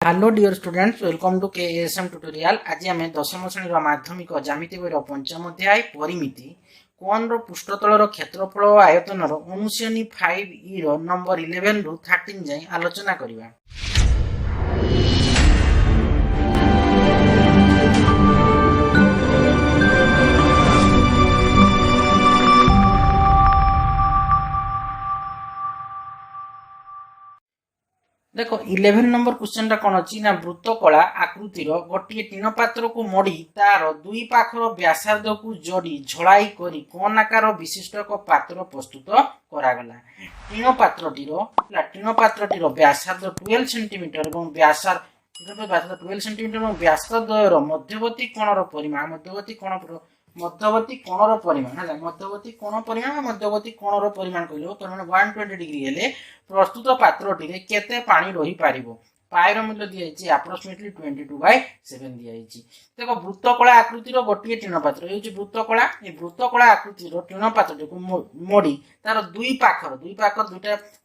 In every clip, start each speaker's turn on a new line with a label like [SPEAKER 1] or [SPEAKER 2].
[SPEAKER 1] Hello dear students, welcome to KSM tutorial. आज आम 10वीं श्रेणी माध्यमिक ज्यामिति बही पंचम अध्याय परिमिति कोन पृष्ठतल क्षेत्रफल और आयतन अनुशीलनी 5E नंबर 11 रु 13 जाए आलोचना करवा। देखो 11 नंबर क्वेश्चन कौन अच्छी ना वृत्तकला आकृतिर गोटे टीन पात्र को मोड़ी तार दुई पाखर व्यासार्ध को जोड़ी झड़ाई करी कोन आकार विशिष्ट एक पात्र प्रस्तुत करागला। टीन पात्रटीर व्यासार्ध 12 सेंटीमीटर और व्यासार्ध 12 सेंटीमीटर और व्यासार्धर मध्यवर्ती कोणर परिमाण मध्यवर्ती कोणर परिमाण कहले परिमाण 120 डिग्री हेले प्रस्तुत पात्रटी केते पानी रही पारिबो। पाएर मूल्य दिखाई अप्रोक्सीमेटली 22/7 दिखाई। देखो वृत्तकला आकृतिर गोटे टीन पात्र ये वृत्तकला वृत्तकला आकृतिर टीन पात्र को मोड़ी तार दुई पाखर दुईटा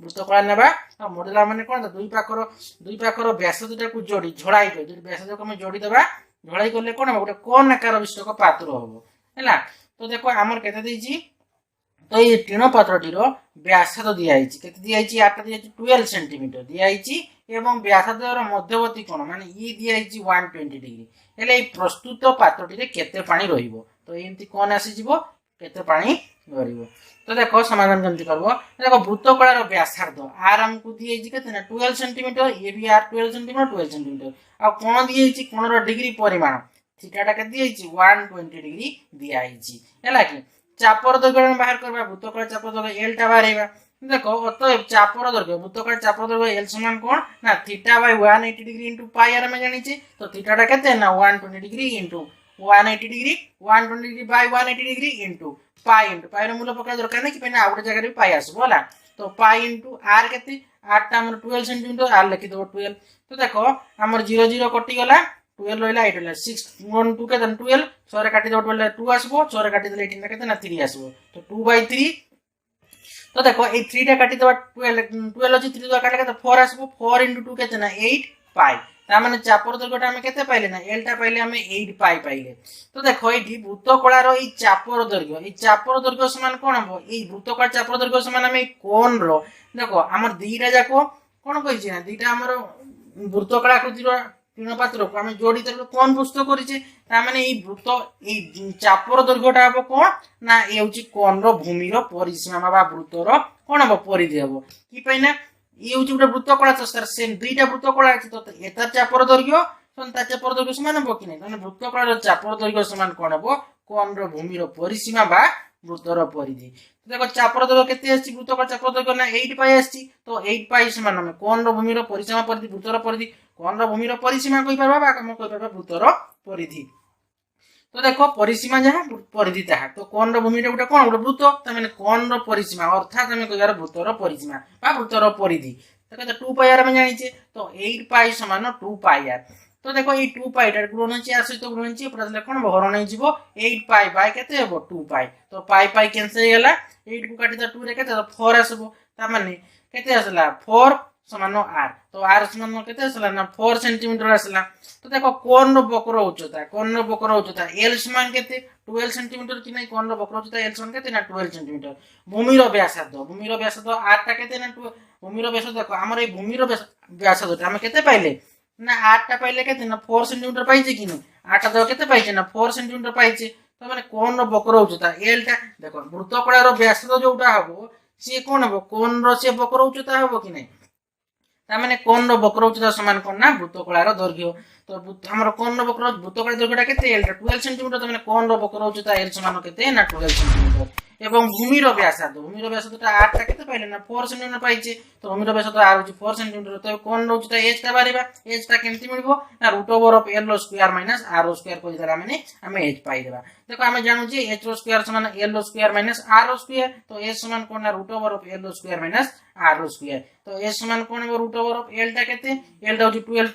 [SPEAKER 1] वृत्तकला नेबा मोड़ला माने कोन दुई पाखर व्यास दुटा को जोड़ी झड़ाई व्यास जो हम जोड़ी देबा झड़ाई करले कोन गोटे कोन आकार विशिष्ट पात्र होबो हैला। तो देखो आमर केते देछि तो ये टीन पात्रटीर व्यासार्ध दिखाई केते दिखाई आटा दिखाई 12 सेंटीमीटर दिखाई एवं व्यासार्धर मध्यवर्ती कोण माने ई दिखाई 120 डिग्री हेले प्रस्तुत पात्रटी केते पानी रहिबो। तो एमती कोन आसी जिवो केते पानी रहिबो। तो देखो समाधान केमती करबो। देखो वृत्तकलार व्यासार्ध आर हमकु दिखाई केते ना 12 सेंटीमीटर ए भी आर 12 सेंटीमीटर आ कोण दिखाई कोणर डिग्री परिमाण थीटाटा के दिखाई 120 डिग्री दिखाई हैला कि चापर दैर्घ्य बाहर करबा वृत्तकला चापर दैर्घ्य एल टा बाहरबा। देखो अतएव चापर दैर्घ्य वृत्तकला चापर दैर्घ्य एल समान कोन ना theta by 180 degree into pi r में जानिचे। तो थीटाटा केते ना 120 degree into 180 degree 120 degree by 180 degree into pi रो मूल्य पका दरकार नै कि पने आउट जगह रे पाई आसबो होला। तो पाई इनटू आर केते आर टा हमर 12 सेंटीमीटर आर लिखि दो 12। तो देखो हमर 0 0 कटि गला 12 रहिला 8 रहिला 6 1 2 के 12 6 रे काटि दो 12 2 आसबो 6 रे काटि देले 18 केते ना 3 आसबो। तो 2/3। तो देखो ए 3 टा काटि दबा 12 अछि 3 काटले केते 4 आसबो 4 * 2 केते ना 8 पाई ता माने चापर दैर्घ्यटा हम केते पाइले ना एल टा पाइले हम 8 पाई पाइले। तो देखो एठी वृत्तकलार ए चापर दैर्घ्य समान कोन हबो ए वृत्तकला चापर दैर्घ्य समान हम कोन रो देखो हमर दीटा जाको कोन कहिछि ना दीटा हमर वृत्तकला आकृतिर टीन पात्र को आम जोड़ी तरह कोन प्रस्तुत करिचे ता माने ए वृत्त ए चापर दैर्घ्यटा हबो कोन ना ए होची कोन रो भूमि रो परिसीमा बा वृत्तर कोन हबो परिधि हबो कि पैना ए होची उटा वृत्तकला सर सेम दुईटा वृत्तकला अछि। तो एतार चापर दैर्घ्य ता चापर दैर्घ्य समान हबो कि नै माने वृत्तकला रो चापर दैर्घ्य समान कोन हबो कोन रो भूमि रो परिसीमा बा वृत्तर परिधि। तो देखो चापर दैर्घ्य केते आछि वृत्तकला चापर दैर्घ्य ना 8 पाई आछि। तो 8 पाई समान हम कोन रो भूमि रो परिसीमा परिधि वृत्तर परिधि कोन रो भूमि रो परिसीमा कहि परबा बा हम कहि परबा वृत्तर परिधि। तो देखो परिसीमा जहा परिधि ताहा तो कोन रो भूमि रे उटा कोन उटा वृत्त त माने कोन रो परिसीमा अर्थात हम कहिबार वृत्तर परिसीमा बा वृत्तर परिधि। देखो 2 पाई आर में जानिचे तो 8 पाई समान 2 पाई आर। तो देखो ए 2 पाई टा गुणन अछि आ सहित गुणन अछि पूरा कोन हरण नै जिवो 8 पाई बाय केते हेबो 2 पाई। तो पाई पाई कैंसिल गेला 8 को काटि द 2 रे केते 4 आसबो ता माने केते आसला 4 समान आर। तो आर समान केते आसला ना 4 सेंटीमीटर आसला। तो देखो कोन रो बकर उच्चता एल समान केते 12 सेंटीमीटर कि नै कोन रो बकर उच्चता एल समान केते ना 12 सेंटीमीटर। भूमि रो व्यासार्ध आर टा केते ना भूमि रो व्यासार्ध देखो हमर ए भूमि रो व्यासार्ध हम केते पाइले ना 8 टा पाइले केते ना 4 सेंटीमीटर पाइजे कि नै 8 टा केते पाइजे ना 4 सेंटीमीटर पाइजे। तो माने कोन रो बकर उच्चता एल टा देखो वृत्तकला रो व्यासार्ध जोटा हबो से कोन हबो कोन रो से बकर उच्चता हबो कि नै ता माने कोन रो बकर उच्चता समान कोन ना वृत्तकला रो दैर्घ्य। तो हमर कोन रो बकर वृत्तकला दैर्घ्यटा केते एल टा 12 सेंटीमीटर तो माने कोन रो बकर उच्चता एल समान केते ना 12 सेंटीमीटर एवं भूमि रो व्यासार्धटा 8 टा केते पाइले ना 4 सेंटीमीटर पाइचे। तो भूमि रो व्यासार्ध आर होची 4 सेंटीमीटर। तो कोन रो उच्चता एच टा बारिबा एच टा केमति मिलबो ना root over of L square minus R square को जरा माने हम एच पाइ देबा। देखो हम जानू जे एच स्क्वायर समान L square minus R square. तो एच समान कोन ना root over of L square minus R square. तो एच समान कोन हो रूट ओवर ऑफ एल टा केते एल टा होची 12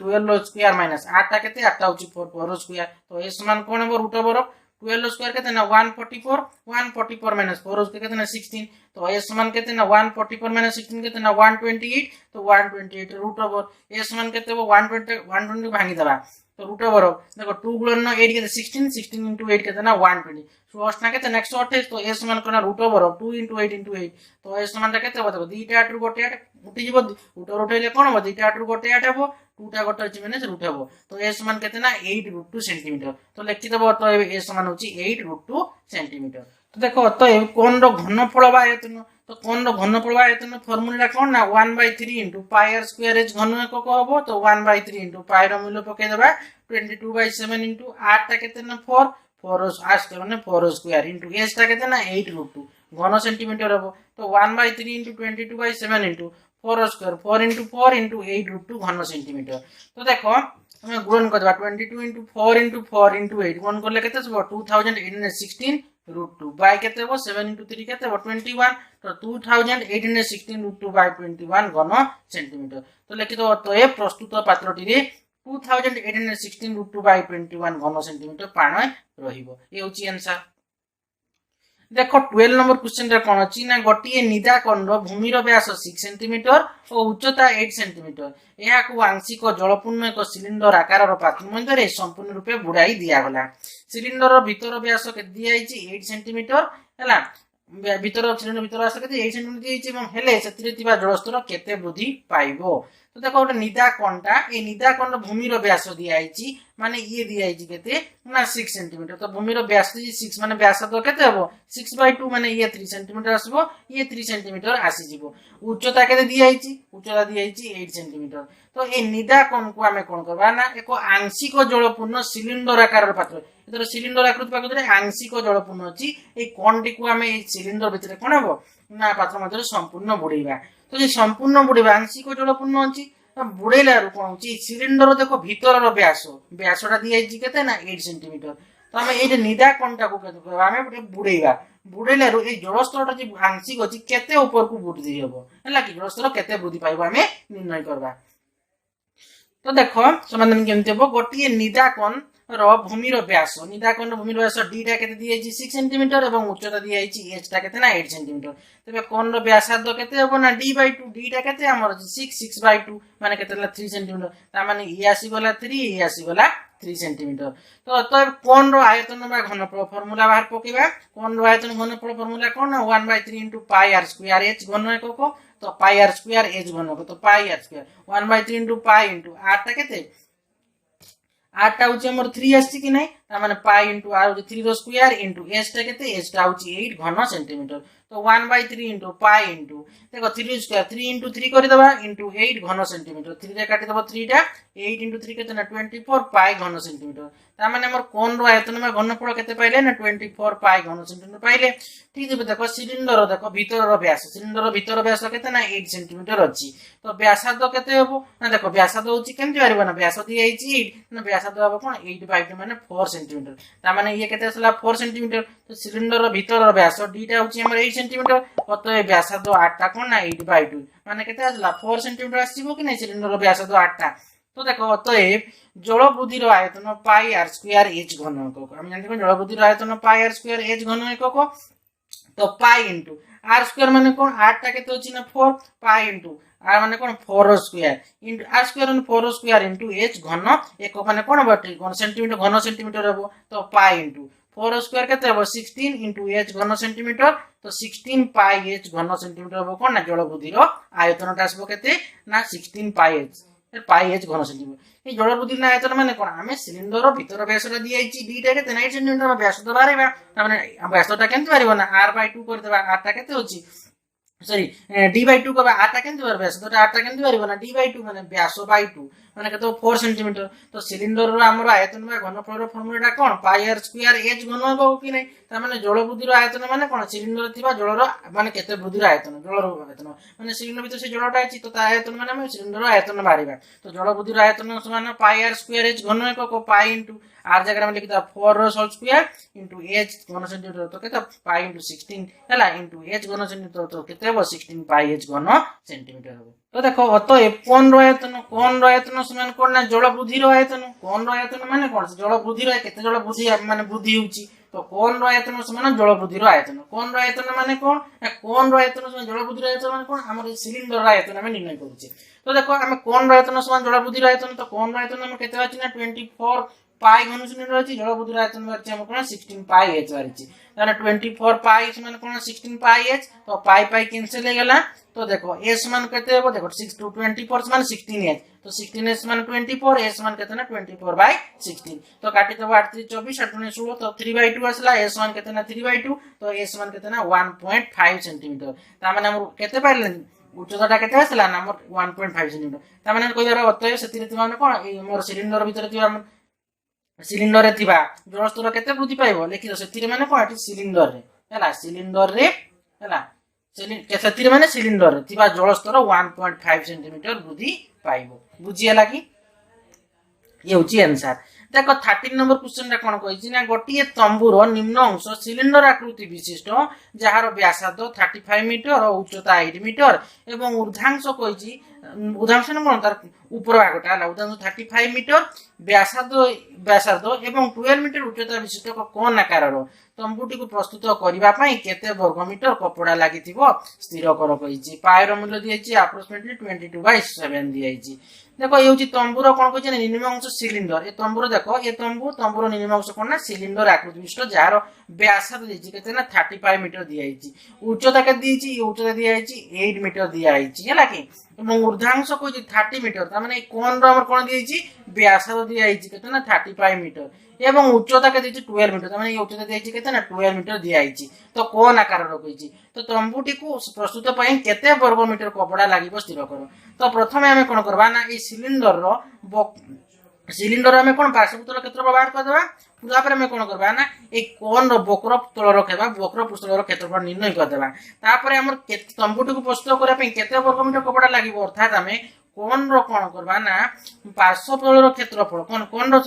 [SPEAKER 1] स्क्वायर माइनस आर टा केते आर टा होची 4 स्क्वायर। तो एच समान कोन हो रूट ओवर ऑफ 12 स्क्वायर कितने ना 144 144 माइनस 4 स्क्वायर कितने ना 16 तो s समान कितने ना 144 माइनस 16 कितने ना 128 तो 128 रूट ओवर s समान कितने वो 120 120 भांगी दबा तो रूट ओवर देखो 2 गुणन 8 के 16 16 into 8 कितने ना 120 सो अस्ना कितने 128 तो s समान करना रूट ओवर 2 into 8 into 8 तो s समान केते हो देखो दीटा आठ रु गोटे आठ उठी जीव रूट ओवर उठैले कोन हो दीटा आठ रु गोटे आठ हो 2 टा गोटे अछि माने रूट हो तो s समान केते ना 8 रूट 2 सेंटीमीटर तो लिखि दबो तो s समान होची 8 रूट 2 सेंटीमीटर तो देखो तो कोन रो घनफल बा आयतन तो कोन रो घनफल बा आयतन फार्मूला कोन ना 1/3 into pi r square h घन एকক होबो तो 1/3 into pi रो मूल्य पके देबा 22/7 into r टा केते ना 4 4 r माने 4 स्क्वायर into h टा केते ना 8 रूट 2 घन सेंटीमीटर होबो तो 1/3 into 22/7 into 4 square 4 into 4 into 8 root 2 घन सेंटीमीटर तो देखो हमें गुणन कर देबा 22 into 4 into 4 into 8 गुणन करले केते सब 2816 रूट 2 बाय केते हो 7 into 3 केते हो 21 तो 2816 रूट 2 बाय 21 घन सेंटीमीटर तो लिखि दो तो ए प्रस्तुत पात्रटी रे 2816 रूट 2 बाय 21 घन सेंटीमीटर पानी रहिबो ए होची आंसर देखो 12 नंबर क्वेश्चन रे कोन अछि ना गोटिए निदा कोन रो भूमि रो व्यास 6 सेंटीमीटर और उच्चता 8 सेंटीमीटर एहा को आंशिक जलपूर्ण एक सिलिंडर आकार रो पात्र मध्य रे संपूर्ण रूपे बुडाई दिया गला सिलिंडर रो भीतर व्यास के दिया आइछि 8 सेंटीमीटर हला भीतर सिलिंडर भीतर व्यास के 8 सेंटीमीटर दिइछि एवं हेले सतिरे तिबा जलस्तर केते वृद्धि पाइबो तो देखो गोटे निदा कोनटा ए निदा कोन भूमि रो व्यास दिया आइछि माने ये दिया आइछि केते ना 6 सेंटीमीटर तो भूमि रो व्यास 6 माने व्यास तो केते हबो 6/2 माने ये 3 सेंटीमीटर आसबो ये 3 सेंटीमीटर आसी जिवो उच्चता केते दिया आइछि उच्चता दिया आइछि 8 सेंटीमीटर तो ए निदा कोन को हमें कोन करबा ना एको आंशिक जलपूर्ण सिलिंडर आकार रो पात्र इधर सिलिंडर आकृति पाकरे आंशिक जलपूर्ण अछि ए कोनटी को हमें ए सिलिंडर भितरे कोन हबो ना पात्र मध्ये संपूर्ण बुडैबा तो जे संपूर्ण बुडैबा आंशिक जलपूर्ण अछि बुडैला रु कोन अछि सिलिंडर देखो भीतर रो व्यासटा दिया आइछि केते ना 8 सेंटीमीटर तो हमें ए निदा कोनटा को केते करबा हमें बुडैबा बुडैला रु ए जलस्तरटा जे आंशिक अछि केते ऊपर को बुडि हबो हला कि जलस्तर केते वृद्धि पाइबो हमें निर्णय करबा तो देखो समाधान केमते हबो गोटिए निदा कोन रो भूमि रो व्यास निदा कोन भूमि रो व्यास d टा केते दिया आइछि 6 सेंटीमीटर एवं उच्चता दिया आइछि h टा केते ना 8 सेंटीमीटर तबे कोन रो व्यासार्ध केते हबो ना d/2 d टा केते हमर 6/2 माने केते ला 3 सेंटीमीटर ता माने ई आसी गला 3 ई आसी गला 3 सेंटीमीटर तो तब कोन रो आयतन बा घनफल फार्मूला बाहर पकेबा कोन रो आयतन घनफल फार्मूला कोन 1/3 into pi r square h घन एকক तो pi r square h घन एকক तो pi r square 1/3 into pi into r टा केते r टा होची हमर 3 आसी कि नै ता माने pi into r होची 3 रो स्क्वायर into h टा केते h टा होची 8 घन सेंटीमीटर तो 1/3 into pi into देखो 3 स्क्वायर 3 into 3 करि दबा into 8 घन सेंटीमीटर 3 रे काटि दबो 3 टा 8 into 3 केते ना 24 pi घन सेंटीमीटर ता माने हमर कोन रो आयतन में घनफल केते पाइले ना 24 pi घन सेंटीमीटर पाइले ठीक है देखो सिलिंडर देखो भीतर रो व्यास सिलिंडर रो भीतर व्यास केते ना 8 सेंटीमीटर अछि तो व्यासार्ध केते हबो ना देखो व्यासार्ध होची केमति पारिबो ना व्यास दी आइछि ना व्यासार्ध हबो कोन 8/2 माने 4 सेंटीमीटर ता माने ये केते असला 4 सेंटीमीटर तो सिलिंडर रो भीतर रो व्यास d टा होची हमर 8 सेंटीमीटर तो ये व्यासार्ध 8 टा कोन ना 8/2 माने केते असला 4 सेंटीमीटर आसीबो कि नै सिलिंडर रो व्यासार्ध 8 टा तो देखो तो ये जल बुद्धि रो आयतन pi r square h घन एকক हम जानते जल बुद्धि रो आयतन pi r square h घन एকক तो pi into r square माने कोन 8 टा केते होची ना 4 pi into r माने कोन 4 square into r square and 4 square into h घन एকক माने कोन बटे घन सेंटीमीटर हबो तो pi into 4 स्क्वायर केते हबो 16 into h घन सेंटीमीटर तो 16 pi h घन सेंटीमीटर हबो कोन ना जल बुद्धि रो आयतन टा आसबो केते ना 16 pi h pi h घन सेंटीमीटर ए जल बुद्धि ना आयतन माने कोन हमें सिलिंडर रो भीतर व्यासटा दिया आइछि d टा केते 9 सेंटीमीटर व्यास तो बारेबा माने व्यासटा केमति बारिबो ना r/2 कर देबा r टा केते होछि सॉरी d/2 को r टा केमति बार व्यास तो r टा केमति बारिबो ना d/2 माने व्यास by 2 माने केते 4 सेंटीमीटर तो सिलिंडर रो हमर आयतन बा घनफल रो फार्मूला कोन pi r square h घन हो कि नै ता माने जल बुद्धि रो आयतन माने कोन सिलिंडर थिबा जल रो माने केते बुद्धि रो आयतन जल रो आयतन माने सिलिंडर भीतर से जलटा अछि तो ता आयतन माने हम सिलिंडर रो आयतन बारिबा तो जल बुद्धि रो आयतन समान pi r square h घन एকক pi into r जगह में लिखिता 4 रो होल स्क्वायर into h घन सेंटीमीटर तो केते pi into 16 हला into h घन सेंटीमीटर तो केते हो 16 pi h घन सेंटीमीटर हो। तो देखो अतएव कोन रो आयतन समान कोन ना जल वृद्धि रो आयतन कोन रो आयतन माने कोन जल वृद्धि रो केते जल वृद्धि माने वृद्धि होउची तो कोन रो आयतन समान जल वृद्धि रो आयतन कोन रो आयतन माने कोन ना कोन रो आयतन समान जल वृद्धि रो आयतन माने कोन हमर सिलिंडर रो आयतन हम निर्णय करूचे तो देखो हम कोन रो आयतन समान जल वृद्धि रो आयतन तो कोन रो आयतन हम केते अछि ना 24 पाई घन सेंटीमीटर अछि जल वृद्धि रो आयतन अछि हम कोन 16 पाई h अछि ताने 24 पाई समान कोन 16 पाई h तो पाई पाई कैंसिल हो गेला तो देखो s मान केते हो देखो 6 to 24 मान 16h तो 16h मान 24 s मान केते ना 24/16 तो काटी तो 8 3 24 8 9 16 तो 3/2 आसला s मान केते ना 3/2 तो s मान केते ना 1.5 सेंटीमीटर ता माने हम केते पाइले उच्चताटा केते आसला ना हमर 1.5 सेंटीमीटर ता माने कोइ दर अतय सेति माने कोन ए मोर सिलिंडर भीतर थिबा सिलिंडर रे थिबा जल स्तर केते वृद्धि पाइबो लेखि सेति माने कोन सिलिंडर रे हला सेति माने सिलिंडर रे थिबा जल स्तर 1.5 सेंटीमीटर वृद्धि पाइबो बुझियला कि ये होची आंसर देखो 13 नंबर क्वेश्चन रा कोन कहिछि ना गोटिए तंबूर निम्न अंश सिलिंडर आकृति विशिष्ट जहार व्यासार्ध 35 मीटर और उच्चता 8 मीटर एवं ऊर्ध्वांश कहिछि ऊर्ध्वांश न कोन तार ऊपर भागटा हला ऊर्ध्वांश 35 मीटर व्यासार्ध एवं 12 मीटर उच्चता विशिष्ट कोन आकार रो तंबूटी को प्रस्तुत करबा पई केते वर्ग मीटर कपड़ा लागिथिबो स्थिर कर कहिछि पायर मूल्य दियछि अप्रोक्सीमेटली 22/7 दियछि देखो ये होची तंबूर कोन कहै छै निम्न अंश सिलिंडर ए तंबूर देखो ए तंबूर निम्न अंश कोन ना सिलिंडर आकृति विशिष्ट जार व्यासार्ध दियछि केते ना 35 मीटर दियछि उच्चता के दियछि ये उच्चता दियछि 8 मीटर दियछि हला कि एवं ऊर्ध्वांश कहै छै 30 मीटर त माने कोन रो हमर कोन दियछि व्यासार्ध दियछि केते ना 35 मीटर एवं उच्चता के दियछि 12 मीटर त माने ये उच्चता दियछि केते ना 12 मीटर दियछि तो कोन आकार रो कहिछि तो तंबूटी को प्रस्तुत पई केते वर्ग मीटर कपड़ा लागिबो स्थिर करो तो प्रथमे हमें कोन करबा ना ए सिलिंडर रो हमें कोन पार्श्वतल क्षेत्रफल बाहर कर देबा पूरा पर हमें कोन करबा ना ए कोन रो वक्र तल रखेबा वक्र पृष्ठ रो क्षेत्रफल निर्णय कर देबा तापर हमर तंबूटी को प्रस्तुत करा पई केते वर्ग मीटर कपड़ा लागिबो अर्थात हमें कोन रो कोन करबा ना पार्श्वतल रो क्षेत्रफल कोन रो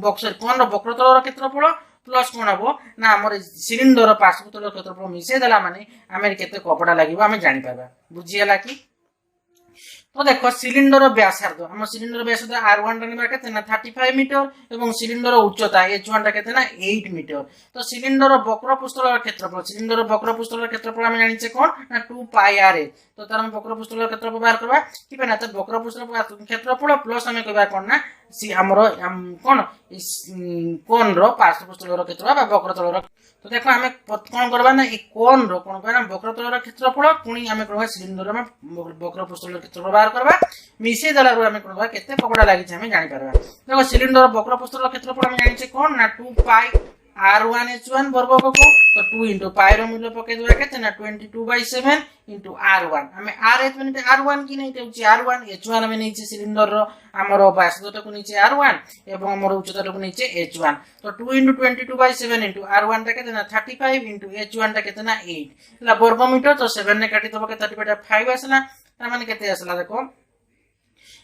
[SPEAKER 1] वक्र तल रो क्षेत्रफल प्लस कोन हबो ना हमर सिलिंडर पार्श्वतल क्षेत्रफल मिसे देला माने हमें केते कपड़ा लागिबो हमें जानि पाबा बुझियला कि तो देखो सिलिंडर व्यासार्ध हम सिलिंडर व्यासार्ध r1 रा केते ना 35 मीटर एवं सिलिंडर उच्चता h1 रा केते ना 8 मीटर तो सिलिंडर वक्र पृष्ठर क्षेत्रफल हम जानि छै कोन ना 2 पाई r तो तार हम वक्र पृष्ठर क्षेत्रफल बाहर करबा कि ना तो वक्र पृष्ठर क्षेत्रफल प्लस हम कहबा कोन ना सी हमरो कोन रो पार्श्व पृष्ठर क्षेत्रफल बा वक्र तलर तो देखो हमें कोन करबा ना ए कोन रो कोन करबा वक्र तलर क्षेत्रफल पुनी हमें करबा सिलिंडर में वक्र पृष्ठर क्षेत्रफल बाहर करबा मिसे दला रो हमें करबा केते कपड़ा लागि छै हमें जानि परबा देखो सिलिंडर वक्र पृष्ठर क्षेत्रफल हम जानि छै कोन ना 2 पाई r1 h1 वर्ग को तो 2 into पाई रो मूल्य पके देबा केते ना 22/7 into r1 हमें r h1 r1 की नहीं होची r1 h1 हमें नहीं छै सिलिंडर रो हमरो व्यासार्ध को नीचे r1 एवं हमरो उच्चता को नीचे h1 तो 2 into 22/7 into r1 ता केते ना 35 into h1 ता केते ना 8 ला वर्ग मीटर तो 7 ने काटी दबो के 35 आसला त माने केते आसला देखो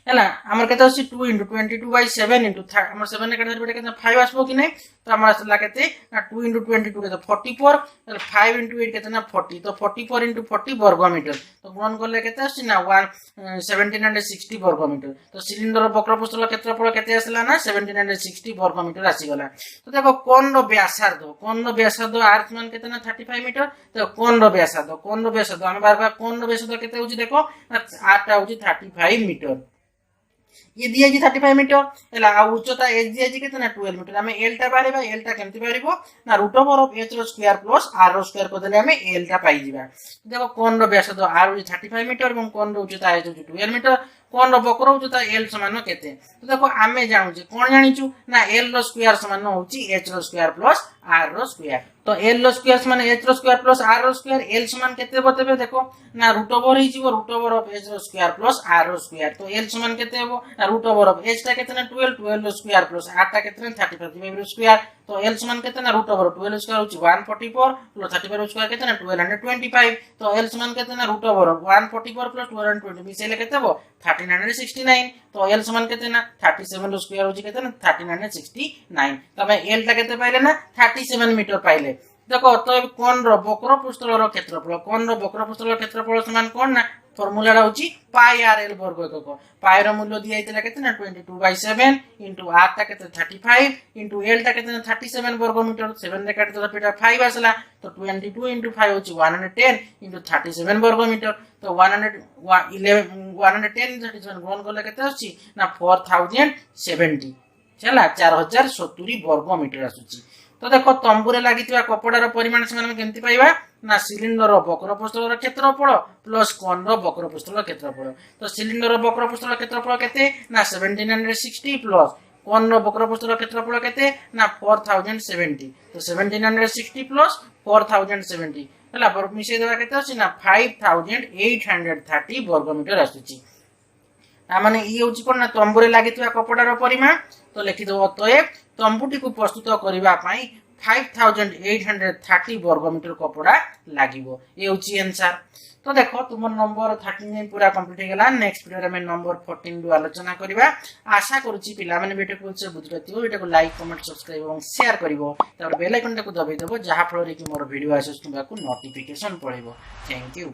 [SPEAKER 1] हैला हमर केते अछि 2 into 22/7 into हमर 7 ने काटी केते 5 आसबो कि नै तो हमर आसला केते 2 into 22 केते 44 तो 5 into 8 केते ना 40 तो 44 into 40 वर्ग मीटर तो गुणन करले केते अछि ना 1760 वर्ग मीटर तो सिलिंडर वक्र पृष्ठर क्षेत्रफल केते आसला ना 1760 वर्ग मीटर आसी गला तो देखो कोन रो व्यासार्ध r मान केते ना 35 मीटर तो कोन रो व्यासार्ध हम बार बार कोन रो व्यासार्ध केते होची देखो r टा होची 35 मीटर ये दिया जी 35 मीटर एला आ उच्चता h दिया जी केतना 12 मीटर हमें l टा बारेबा l टा केमति बारिबो ना रूट ओवर ऑफ h रो स्क्वायर प्लस r रो स्क्वायर को देले हमें l टा पाई जिबा देखो कोन रो व्यासार्ध r होची 35 मीटर एवं कोन रो उच्चता h होची 12 मीटर कोन रो वक्र उच्चता l समान केते तो देखो आमे जानु जे कोन जानिचु ना l रो स्क्वायर समान होची h रो स्क्वायर प्लस r रो स्क्वायर तो l रो स्क्वायर समान h रो स्क्वायर प्लस r रो स्क्वायर l समान केते बतेबे देखो ना रूट ओवर ही जीवो रूट ओवर ऑफ h रो स्क्वायर प्लस r रो स्क्वायर तो l समान केते हेबो ना रूट ओवर ऑफ h टा केतना 12 रो स्क्वायर प्लस r टा केतना 35 रो स्क्वायर तो l समान केतना रूट ओवर 12 स्क्वायर होची 144 प्लस 35 रो स्क्वायर केतना 1225 तो l समान केतना रूट ओवर 144 प्लस 1220 मिसेले केते हेबो 1369 तो l समान केतना 37 रो स्क्वायर होची केतना 1369 तबे l टा केते पाइले ना 37 मीटर पाइले देखो तो कोन रो वक्र पृष्ठर क्षेत्रफल समान कोन ना फॉर्मूला होची पाई आर एल वर्ग एकक पाई रो मूल्य दिया आइतला केते ना 22/7 इनटू आर टा केते 35 इनटू एल टा केते ना 37 वर्ग मीटर 7 रे काट तो पेटा 5 आसला तो 22 इनटू 5 होची 110 इनटू 37 वर्ग मीटर तो 110 37 गुणन करले केते होची ना 4070 चला 4070 वर्ग मीटर आसुची तो देखो तंबुरे लागितवा कपड़ार परिमाण से केमती पाइबा ना सिलिंडर वक्रपृष्ठर क्षेत्रफल प्लस कोन रो वक्रपृष्ठर क्षेत्रफल तो सिलिंडर वक्रपृष्ठर क्षेत्रफल केते ना 1760 प्लस कोन रो वक्रपृष्ठर क्षेत्रफल केते ना 4070 तो 1760 प्लस 4070 हला पर मिसे देबा केते अछि ना 5830 वर्ग मीटर आसुची ना माने ई होची कोन ना तंबुरे लागितवा कपड़ार परिमाण तो लिखि दो अतएव तंबुटी को प्रस्तुत करबा पई 5830 वर्ग मीटर कपड़ा लागिवो ए होची आंसर तो देखो तुम नंबर 13 पूरा कंप्लीट हो गेला नेक्स्ट वीडियो में नंबर 14 दु आलोचना करबा आशा करूची पिला माने वीडियो को से बुझरतियो वीडियो को लाइक कमेंट सब्सक्राइब एवं शेयर करिवो तार बेल आइकन को दबाई देबो जहा फल रे कि मोर वीडियो आसस तुमको नोटिफिकेशन पड़िबो थैंक यू।